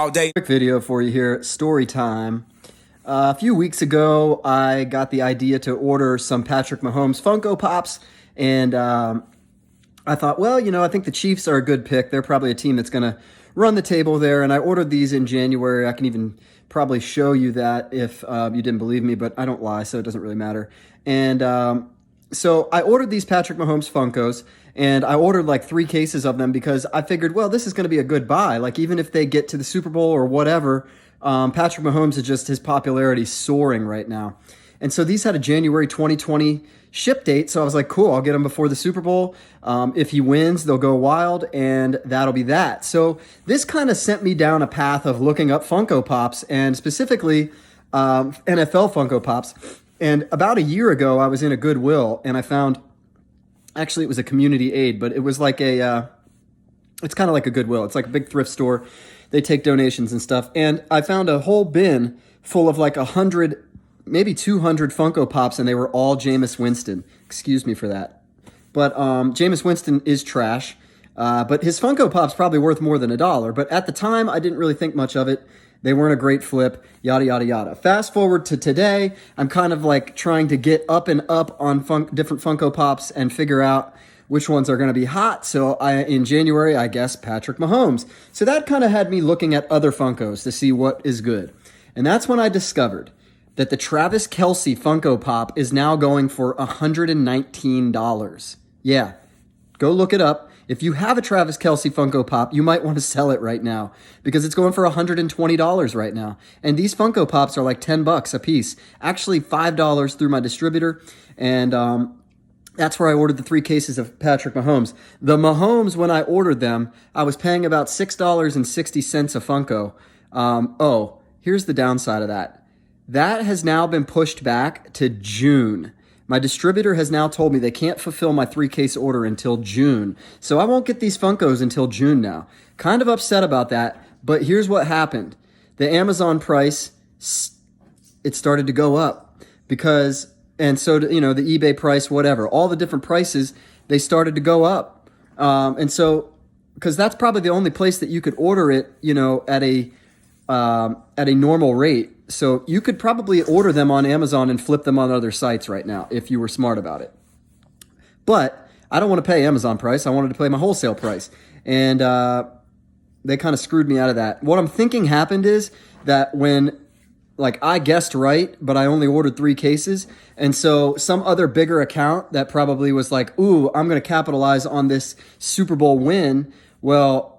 all day. Quick video for you here, story time. A few weeks ago, I got the idea to order some Patrick Mahomes Funko Pops, and I thought, well, I think the Chiefs are a good pick. They're probably a team that's going to run the table there, and I ordered these in January. I can even probably show you that if you didn't believe me, but I don't lie, so it doesn't really matter. And so I ordered these Patrick Mahomes Funkos, and I ordered like 3 cases of them because I figured, well, this is going to be a good buy. Like, even if they get to the Super Bowl or whatever, Patrick Mahomes is just, his popularity soaring right now. And so these had a January 2020 ship date, so I was like, cool, I'll get them before the Super Bowl. If he wins, they'll go wild, and that'll be that. So this kind of sent me down a path of looking up Funko Pops, and specifically NFL Funko Pops. And about a year ago, I was in a Goodwill, and I found, actually it was a community aid, but it was like it's kind of like a Goodwill. It's like a big thrift store. They take donations and stuff. And I found a whole bin full of like 100, maybe 200 Funko Pops, and they were all Jameis Winston. Excuse me for that. But Jameis Winston is trash. But his Funko Pop's probably worth more than $1. But at the time, I didn't really think much of it. They weren't a great flip, yada, yada, yada. Fast forward to today, I'm kind of like trying to get up and up on different Funko Pops and figure out which ones are going to be hot. So in January, I guess Patrick Mahomes. So that kind of had me looking at other Funkos to see what is good. And that's when I discovered that the Travis Kelce Funko Pop is now going for $119. Yeah, go look it up. If you have a Travis Kelce Funko Pop, you might want to sell it right now because it's going for $120 right now. And these Funko Pops are like $10 a piece. Actually, $5 through my distributor. And that's where I ordered the 3 cases of Patrick Mahomes. The Mahomes, when I ordered them, I was paying about $6.60 a Funko. Here's the downside of that. That has now been pushed back to June. My distributor has now told me they can't fulfill my 3-case order until June. So I won't get these Funkos until June now. Kind of upset about that, but here's what happened. The Amazon price, it started to go up because, and so, the eBay price, whatever, all the different prices, they started to go up. And so, because that's probably the only place that you could order it, at a normal rate. So you could probably order them on Amazon and flip them on other sites right now if you were smart about it. But I don't want to pay Amazon price. I wanted to pay my wholesale price. And they kind of screwed me out of that. What I'm thinking happened is that when, I guessed right, but I only ordered 3 cases. And so some other bigger account that probably was like, ooh, I'm going to capitalize on this Super Bowl win. Well,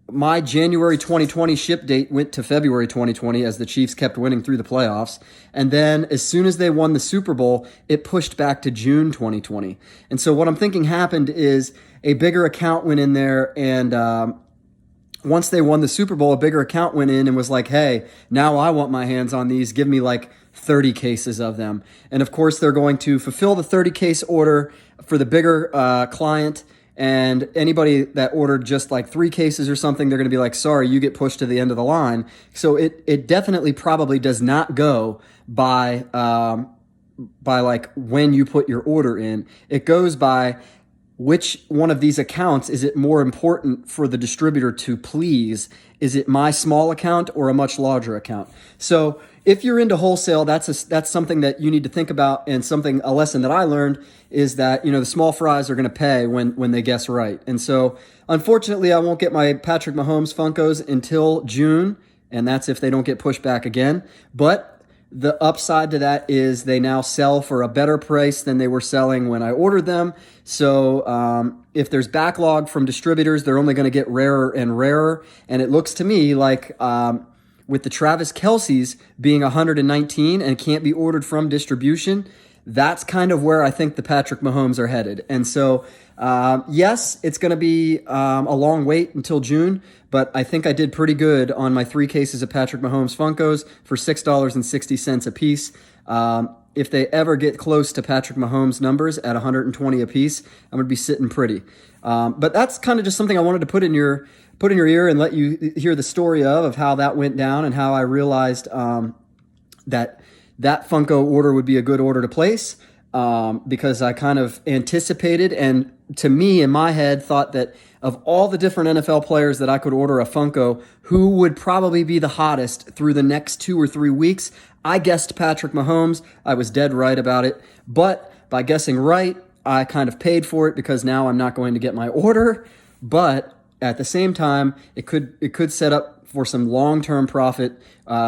my January 2020 ship date went to February 2020 as the Chiefs kept winning through the playoffs. And then as soon as they won the Super Bowl, it pushed back to June 2020. And so what I'm thinking happened is a bigger account went in there, and once they won the Super Bowl, a bigger account went in and was like, hey, now I want my hands on these. Give me like 30 cases of them. And of course, they're going to fulfill the 30-case order for the bigger client. And anybody that ordered just like 3 cases or something, they're going to be like, sorry, you get pushed to the end of the line. So it definitely probably does not go by like when you put your order in. It goes by which one of these accounts is it more important for the distributor to please? Is it my small account or a much larger account? So if you're into wholesale, that's something that you need to think about, and a lesson that I learned is that, the small fries are going to pay when they guess right. And so unfortunately, I won't get my Patrick Mahomes Funkos until June, and that's if they don't get pushed back again. But the upside to that is they now sell for a better price than they were selling when I ordered them. So if there's backlog from distributors, they're only going to get rarer and rarer. And it looks to me like with the Travis Kelce's being 119 and can't be ordered from distribution, that's kind of where I think the Patrick Mahomes are headed. And so, yes, it's going to be a long wait until June, but I think I did pretty good on my 3 cases of Patrick Mahomes Funkos for $6.60 a piece. If they ever get close to Patrick Mahomes' numbers at 120 a piece, I'm going to be sitting pretty. But that's kind of just something I wanted to put in your ear and let you hear the story of how that went down and how I realized that Funko order would be a good order to place. because I kind of anticipated and to me in my head thought that of all the different NFL players that I could order a Funko, who would probably be the hottest through the next 2 or 3 weeks? I guessed Patrick Mahomes. I was dead right about it. But by guessing right, I kind of paid for it because now I'm not going to get my order. But at the same time, it could set up for some long-term profit,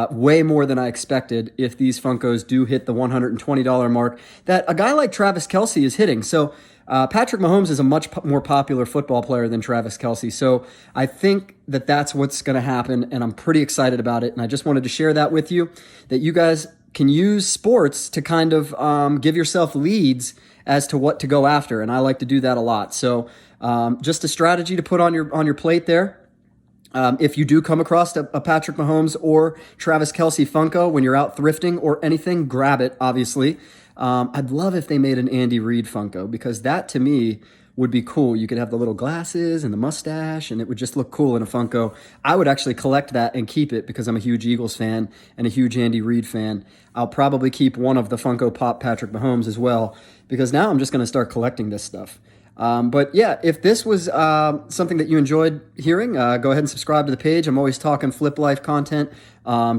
way more than I expected if these Funkos do hit the $120 mark that a guy like Travis Kelce is hitting. So Patrick Mahomes is a much more popular football player than Travis Kelce. So I think that that's what's going to happen, and I'm pretty excited about it. And I just wanted to share that with you, that you guys can use sports to kind of give yourself leads as to what to go after. And I like to do that a lot. So just a strategy to put on your plate there. If you do come across a Patrick Mahomes or Travis Kelce Funko when you're out thrifting or anything, grab it, obviously. I'd love if they made an Andy Reid Funko, because that to me would be cool. You could have the little glasses and the mustache, and it would just look cool in a Funko. I would actually collect that and keep it because I'm a huge Eagles fan and a huge Andy Reid fan. I'll probably keep one of the Funko Pop Patrick Mahomes as well, because now I'm just going to start collecting this stuff. But yeah, if this was something that you enjoyed hearing, go ahead and subscribe to the page. I'm always talking Flip Life content,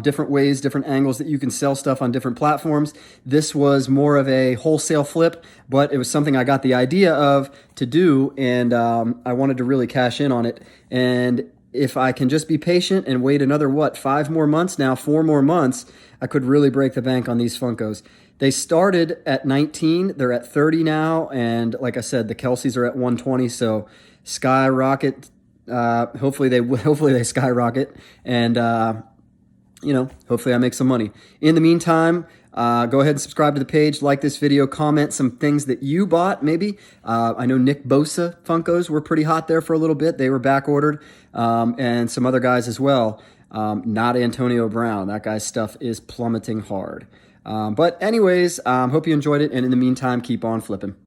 different ways, different angles that you can sell stuff on different platforms. This was more of a wholesale flip, but it was something I got the idea of to do, and I wanted to really cash in on it. And if I can just be patient and wait another, 5 more months now, 4 more months, I could really break the bank on these Funkos. They started at 19, they're at 30 now, and like I said, the Kelces are at 120, so skyrocket. Hopefully they skyrocket, and hopefully I make some money. In the meantime, go ahead and subscribe to the page, like this video, comment some things that you bought maybe. I know Nick Bosa Funkos were pretty hot there for a little bit. They were back ordered, and some other guys as well. Not Antonio Brown. That guy's stuff is plummeting hard. But anyways, hope you enjoyed it. And in the meantime, keep on flipping.